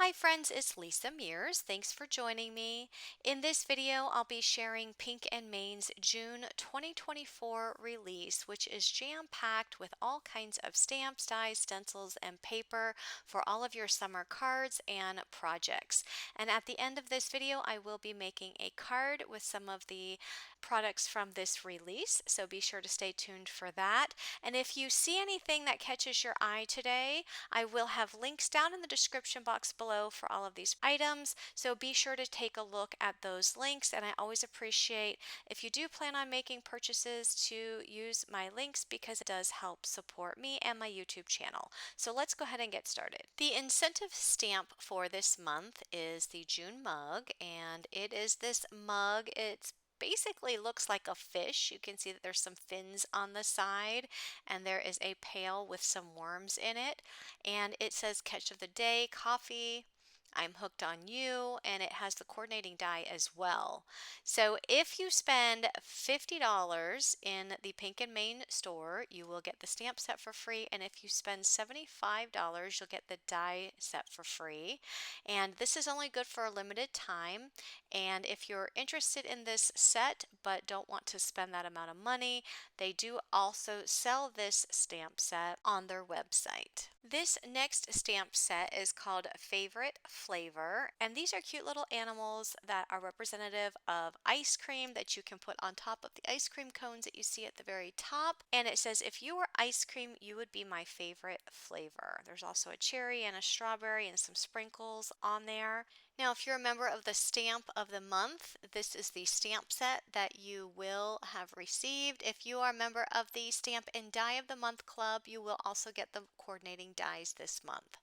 Hi friends, it's Lisa Mears. Thanks for joining me. In this video, I'll be sharing Pink and Main's June 2024 release, which is jam-packed with all kinds of stamps, dies, stencils, and paper for all of your summer cards and projects. And at the end of this video, I will be making a card with some of the products from this release, so be sure to stay tuned for that. And if you see anything that catches your eye today, I will have links down in the description box below for all of these items, so be sure to take a look at those links. And I always appreciate if you do plan on making purchases to use my links because it does help support me and my YouTube channel. So let's go ahead and get started. The incentive stamp for this month is the June mug, and it is this mug. It's basically looks like a fish. You can see that there's some fins on the side, and there is a pail with some worms in it, and it says catch of the day, coffee, I'm hooked on you, and it has the coordinating die as well. So if you spend $50 in the Pink and Main store, you will get the stamp set for free, and if you spend $75, you'll get the die set for free. And this is only good for a limited time, and if you're interested in this set but don't want to spend that amount of money, they do also sell this stamp set on their website. This next stamp set is called Favorite Flavor, and these are cute little animals that are representative of ice cream that you can put on top of the ice cream cones that you see at the very top. And it says, if you were ice cream, you would be my favorite flavor. There's also a cherry and a strawberry and some sprinkles on there. Now, if you're a member of the Stamp of the Month, this is the stamp set that you will have received. If you are a member of the Stamp and Die of the Month Club, you will also get the coordinating dies this month.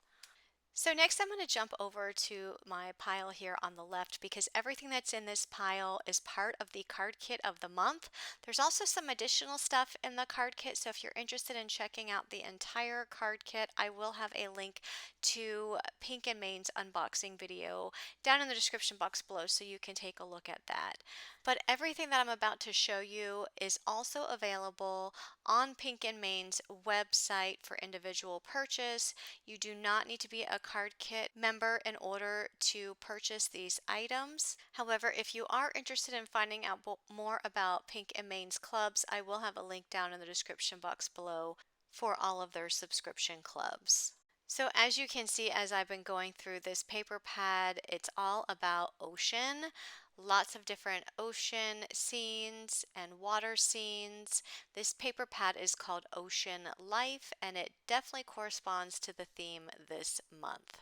So next I'm going to jump over to my pile here on the left because everything that's in this pile is part of the card kit of the month. There's also some additional stuff in the card kit, so if you're interested in checking out the entire card kit, I will have a link to Pink and Main's unboxing video down in the description box below so you can take a look at that. But everything that I'm about to show you is also available on Pink and Main's website for individual purchase. You do not need to be a card kit member in order to purchase these items. However, if you are interested in finding out more about Pink and Main's clubs, I will have a link down in the description box below for all of their subscription clubs. So as you can see, as I've been going through this paper pad, it's all about ocean. Lots of different ocean scenes and water scenes. This paper pad is called Ocean Life, and it definitely corresponds to the theme this month.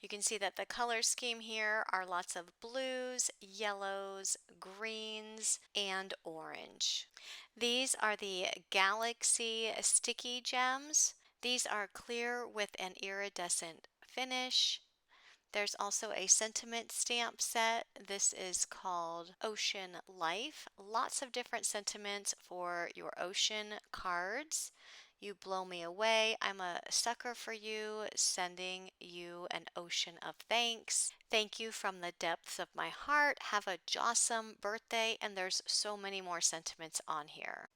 You can see that the color scheme here are lots of blues, yellows, greens, and orange. These are the Galaxy Sticky Gems. These are clear with an iridescent finish. There's also a sentiment stamp set. This is called Ocean Life. Lots of different sentiments for your ocean cards. You blow me away. I'm a sucker for you. Sending you an ocean of thanks. Thank you from the depths of my heart. Have a jawsome birthday. And there's so many more sentiments on here.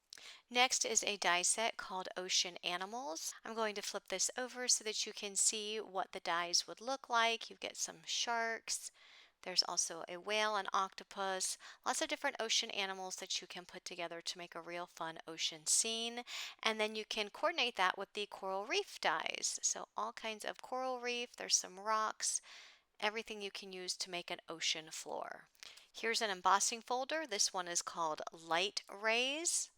Next is a die set called Ocean Animals. I'm going to flip this over so that you can see what the dies would look like. You get some sharks. There's also a whale, an octopus, lots of different ocean animals that you can put together to make a real fun ocean scene. And then you can coordinate that with the coral reef dies. So all kinds of coral reef, there's some rocks, everything you can use to make an ocean floor. Here's an embossing folder. This one is called Light Rays.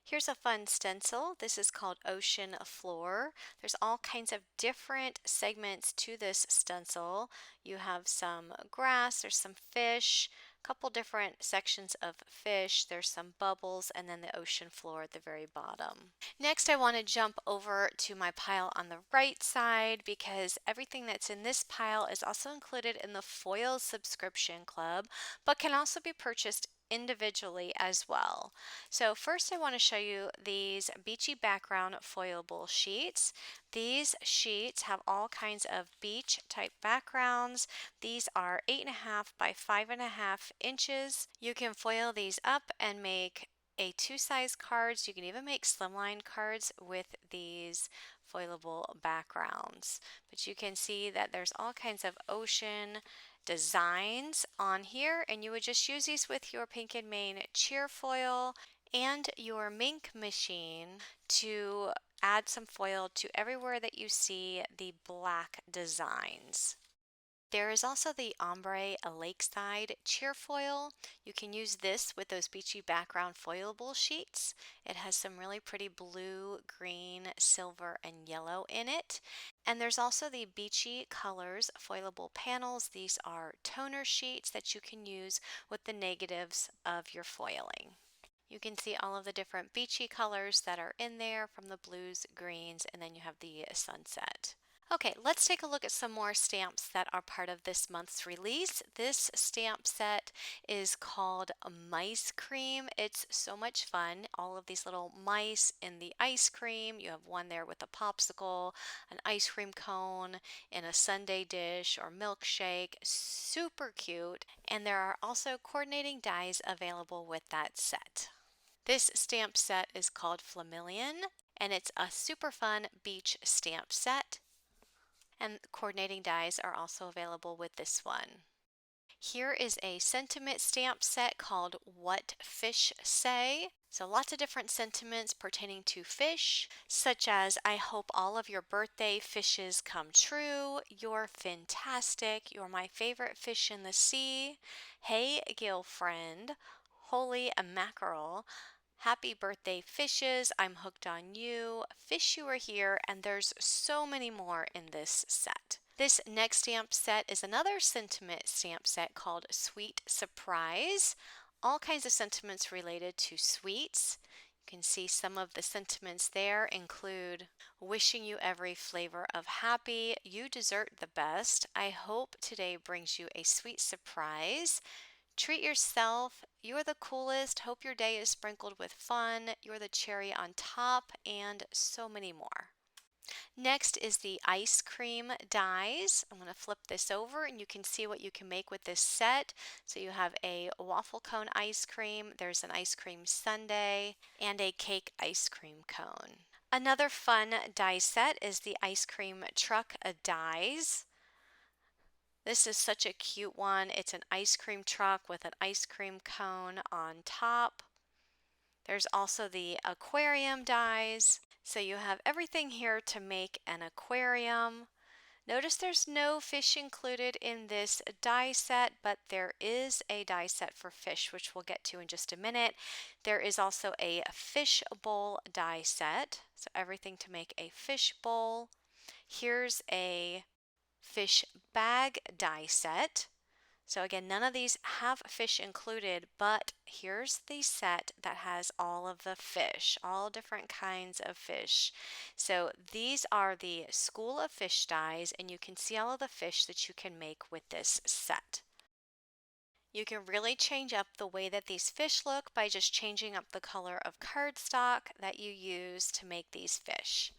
Here's a fun stencil. This is called Ocean Floor. There's all kinds of different segments to this stencil. You have some grass, there's some fish, a couple different sections of fish, there's some bubbles, and then the ocean floor at the very bottom. Next, I want to jump over to my pile on the right side because everything that's in this pile is also included in the Foil subscription club, but can also be purchased individually as well. So first I want to show you these beachy background foilable sheets. These sheets have all kinds of beach type backgrounds. These are 8.5 by 5.5 inches. You can foil these up and make A2 size cards. You can even make slimline cards with these foilable backgrounds. But you can see that there's all kinds of ocean designs on here, and you would just use these with your Pink and Main cheer foil and your Mink machine to add some foil to everywhere that you see the black designs. There is also the Ombre Lakeside cheer foil. You can use this with those beachy background foilable sheets. It has some really pretty blue, green, silver, and yellow in it. And there's also the Beachy Colors foilable panels. These are toner sheets that you can use with the negatives of your foiling. You can see all of the different beachy colors that are in there, from the blues, greens, and then you have the sunset. Okay, let's take a look at some more stamps that are part of this month's release. This stamp set is called Mice Cream. It's so much fun. All of these little mice in the ice cream. You have one there with a popsicle, an ice cream cone, in a sundae dish or milkshake. Super cute. And there are also coordinating dies available with that set. This stamp set is called Flamillion, and it's a super fun beach stamp set. And coordinating dies are also available with this one. Here is a sentiment stamp set called What Fish Say. So lots of different sentiments pertaining to fish, such as I hope all of your birthday fishes come true, you're fantastic, you're my favorite fish in the sea, hey girlfriend, holy mackerel, happy birthday fishes, I'm hooked on you, fish you are here, and there's so many more in this set. This next stamp set is another sentiment stamp set called Sweet Surprise. All kinds of sentiments related to sweets. You can see some of the sentiments there include wishing you every flavor of happy, you deserve the best, I hope today brings you a sweet surprise, treat yourself, you're the coolest, hope your day is sprinkled with fun, you're the cherry on top, and so many more. Next is the ice cream dies. I'm going to flip this over and you can see what you can make with this set. So you have a waffle cone ice cream, there's an ice cream sundae, and a cake ice cream cone. Another fun die set is the ice cream truck dies. This is such a cute one. It's an ice cream truck with an ice cream cone on top. There's also the aquarium dies. So you have everything here to make an aquarium. Notice there's no fish included in this die set, but there is a die set for fish, which we'll get to in just a minute. There is also a fish bowl die set. So everything to make a fish bowl. Here's a fish bag die set. So again, none of these have fish included, but here's the set that has all of the fish, all different kinds of fish. So these are the School of Fish dies, and you can see all of the fish that you can make with this set. You can really change up the way that these fish look by just changing up the color of cardstock that you use to make these fish.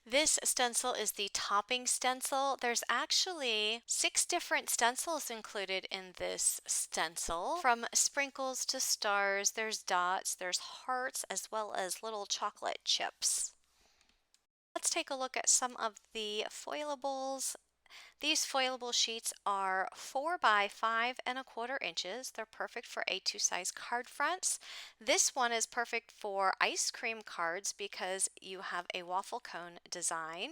This stencil is the topping stencil. There's actually 6 different stencils included in this stencil, from sprinkles to stars, there's dots, there's hearts, as well as little chocolate chips. Let's take a look at some of the foilables. These foilable sheets are 4 by 5¼ inches. They're perfect for A2 size card fronts. This one is perfect for ice cream cards because you have a waffle cone design.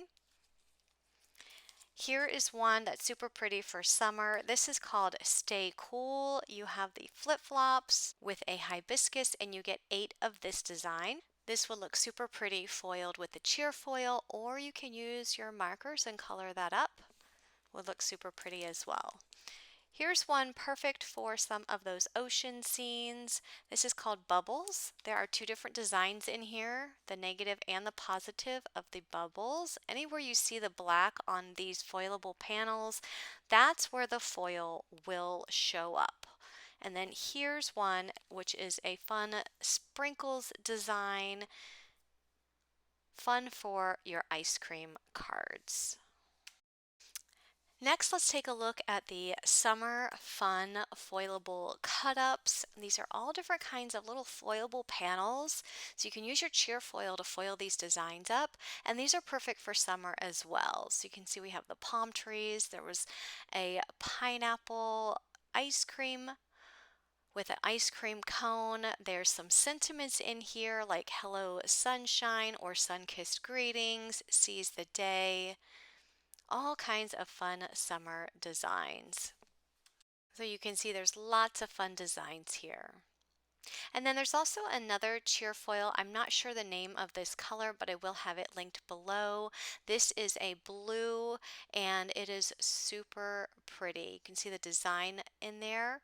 Here is one that's super pretty for summer. This is called Stay Cool. You have the flip-flops with a hibiscus and you get 8 of this design. This will look super pretty foiled with the cheer foil, or you can use your markers and color that up. Would look super pretty as well. Here's one perfect for some of those ocean scenes. This is called Bubbles. There are 2 different designs in here, the negative and the positive of the bubbles. Anywhere you see the black on these foilable panels, that's where the foil will show up. And then here's one which is a fun sprinkles design, fun for your ice cream cards. Next, let's take a look at the Summer Fun Foilable Cut-Ups. These are all different kinds of little foilable panels, so you can use your cheer foil to foil these designs up, and these are perfect for summer as well. So you can see we have the palm trees, there was a pineapple ice cream with an ice cream cone. There's some sentiments in here like hello sunshine or sun-kissed greetings, seize the day, all kinds of fun summer designs. So you can see there's lots of fun designs here. And then there's also another cheer foil. I'm not sure the name of this color, but I will have it linked below. This is a blue and it is super pretty. You can see the design in there.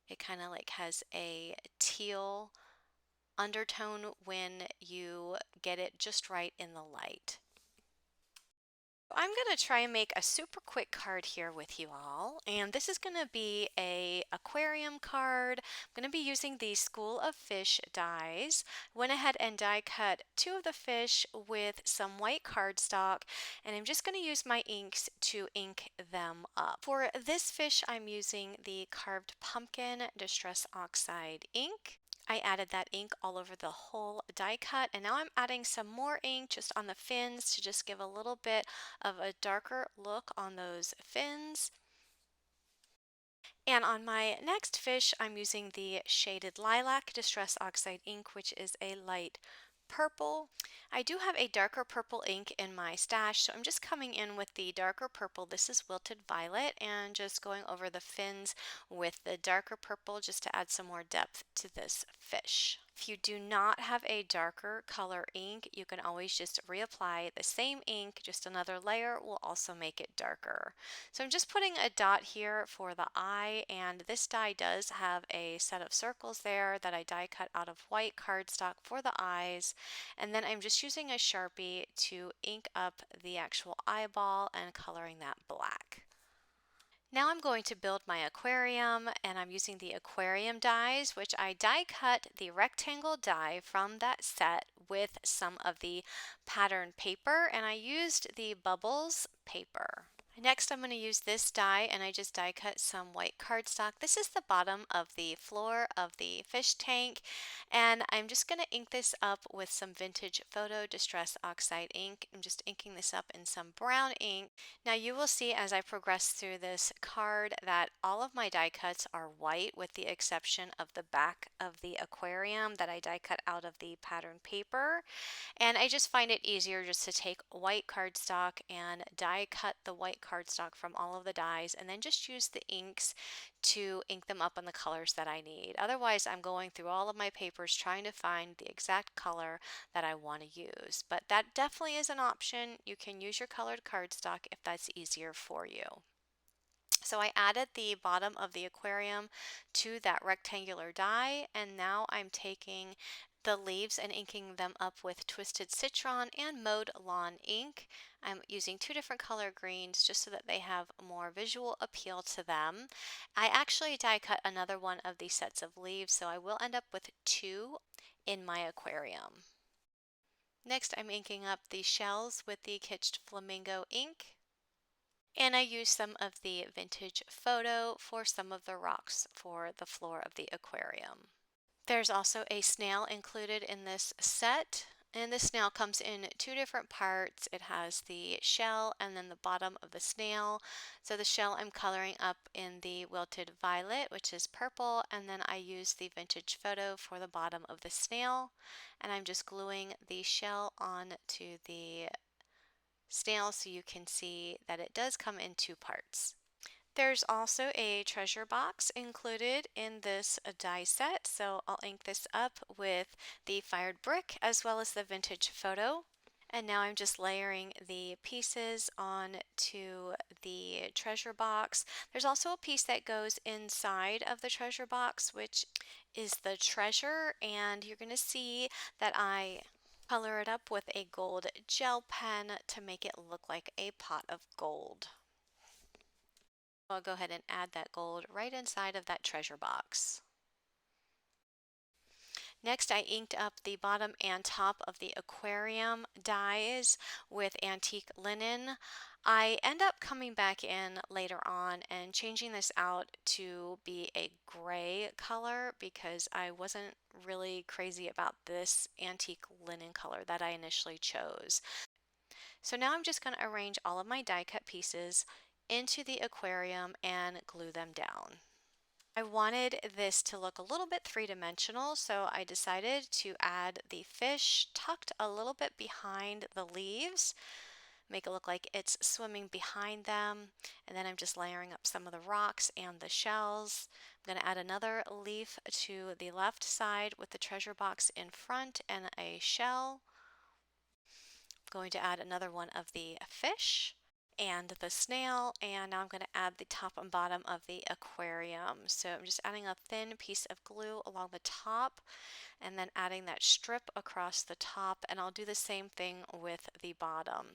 It kind of like has a teal undertone when you get it just right in the light. I'm going to try and make a super quick card here with you all, and this is going to be a aquarium card. I'm going to be using the School of Fish dies. Went ahead and die cut two of the fish with some white cardstock, and I'm just going to use my inks to ink them up. For this fish, I'm using the Carved Pumpkin Distress Oxide ink. I added that ink all over the whole die cut, and now I'm adding some more ink just on the fins to just give a little bit of a darker look on those fins. And on my next fish, I'm using the shaded Lilac Distress Oxide ink, which is a light purple. I do have a darker purple ink in my stash, so I'm just coming in with the darker purple. This is Wilted Violet, and just going over the fins with the darker purple just to add some more depth to this fish. If you do not have a darker color ink, you can always just reapply the same ink, just another layer will also make it darker. So I'm just putting a dot here for the eye, and this die does have a set of circles there that I die cut out of white cardstock for the eyes, and then I'm just using a Sharpie to ink up the actual eyeball and coloring that black. Now I'm going to build my aquarium, and I'm using the aquarium dies, which I die cut the rectangle die from that set with some of the pattern paper, and I used the bubbles paper. Next, I'm going to use this die, and I just die cut some white cardstock. This is the bottom of the floor of the fish tank, and I'm just going to ink this up with some vintage photo distress oxide ink. I'm just inking this up in some brown ink. Now you will see as I progress through this card that all of my die cuts are white with the exception of the back of the aquarium that I die cut out of the pattern paper. And I just find it easier just to take white cardstock and die cut the white cardstock from all of the dies, and then just use the inks to ink them up in the colors that I need. Otherwise, I'm going through all of my papers trying to find the exact color that I want to use. But that definitely is an option. You can use your colored cardstock if that's easier for you. So I added the bottom of the aquarium to that rectangular die, and now I'm taking the leaves and inking them up with Twisted Citron and Mowed Lawn ink. I'm using two different color greens just so that they have more visual appeal to them. I actually die cut another one of these sets of leaves, so I will end up with two in my aquarium. Next, I'm inking up the shells with the Kitsched Flamingo ink. And I used some of the vintage photo for some of the rocks for the floor of the aquarium. There's also a snail included in this set, and the snail comes in two different parts. It has the shell and then the bottom of the snail. So the shell I'm coloring up in the Wilted Violet, which is purple, and then I use the vintage photo for the bottom of the snail, and I'm just gluing the shell onto the snail so you can see that it does come in two parts. There's also a treasure box included in this die set, so I'll ink this up with the fired brick as well as the vintage photo. And now I'm just layering the pieces onto the treasure box. There's also a piece that goes inside of the treasure box, which is the treasure, and you're going to see that I color it up with a gold gel pen to make it look like a pot of gold. I'll go ahead and add that gold right inside of that treasure box. Next, I inked up the bottom and top of the aquarium dies with antique linen. I end up coming back in later on and changing this out to be a gray color because I wasn't really crazy about this antique linen color that I initially chose. So now I'm just going to arrange all of my die cut pieces into the aquarium and glue them down. I wanted this to look a little bit three-dimensional, so I decided to add the fish tucked a little bit behind the leaves, make it look like it's swimming behind them, and then I'm just layering up some of the rocks and the shells. I'm going to add another leaf to the left side with the treasure box in front and a shell. I'm going to add another one of the fish and the snail, and now I'm going to add the top and bottom of the aquarium. So I'm just adding a thin piece of glue along the top and then adding that strip across the top, and I'll do the same thing with the bottom.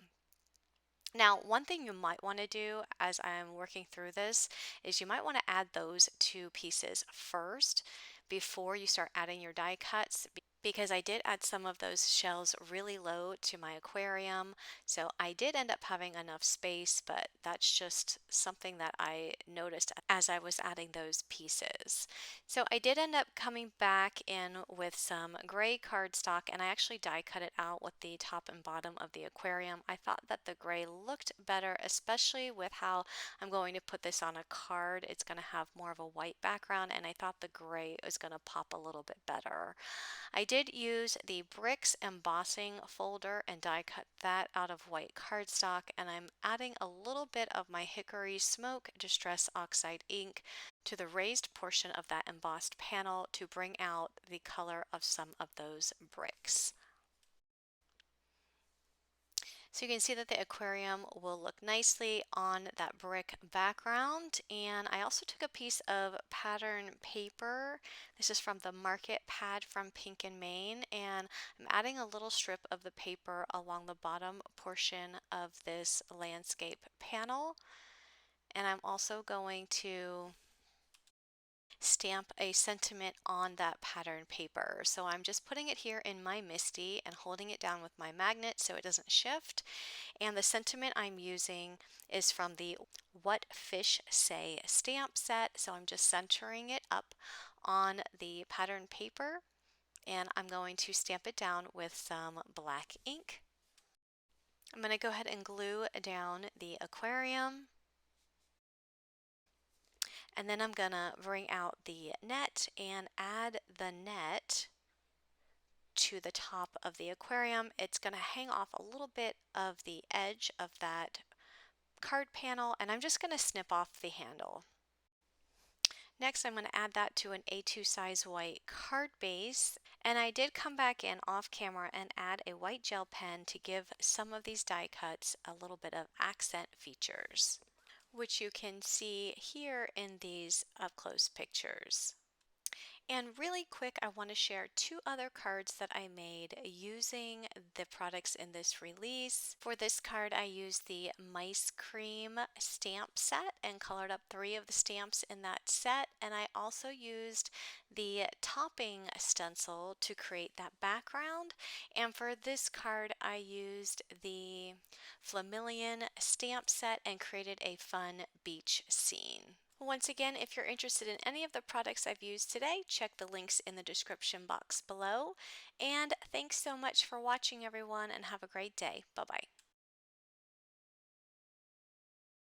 Now, one thing you might want to do as I'm working through this is you might want to add those two pieces first before you start adding your die cuts, because I did add some of those shells really low to my aquarium, so I did end up having enough space, but that's just something that I noticed as I was adding those pieces. So I did end up coming back in with some gray cardstock, and I actually die cut it out with the top and bottom of the aquarium. I thought that the gray looked better, especially with how I'm going to put this on a card. It's going to have more of a white background, and I thought the gray was going to pop a little bit better. I did use the bricks embossing folder and die cut that out of white cardstock, and I'm adding a little bit of my Hickory Smoke Distress Oxide ink to the raised portion of that embossed panel to bring out the color of some of those bricks. So you can see that the aquarium will look nicely on that brick background. And I also took a piece of pattern paper. This is from the Market Pad from Pink and Main, and I'm adding a little strip of the paper along the bottom portion of this landscape panel. And I'm also going to stamp a sentiment on that pattern paper. So I'm just putting it here in my Misti and holding it down with my magnet so it doesn't shift. And the sentiment I'm using is from the What Fish Say stamp set. So I'm just centering it up on the pattern paper, and I'm going to stamp it down with some black ink. I'm going to go ahead and glue down the aquarium. And then I'm gonna bring out the net and add the net to the top of the aquarium. It's gonna hang off a little bit of the edge of that card panel, and I'm just gonna snip off the handle. Next, I'm going to add that to an A2 size white card base, and I did come back in off camera and add a white gel pen to give some of these die cuts a little bit of accent features, which you can see here in these up-close pictures. And really quick, I want to share two other cards that I made using the products in this release. For this card, I used the Mice Cream stamp set and colored up 3 of the stamps in that set. And I also used the topping stencil to create that background. And for this card, I used the Flamillion stamp set and created a fun beach scene. Once again, if you're interested in any of the products I've used today, check the links in the description box below. And thanks so much for watching, everyone, and have a great day. Bye-bye.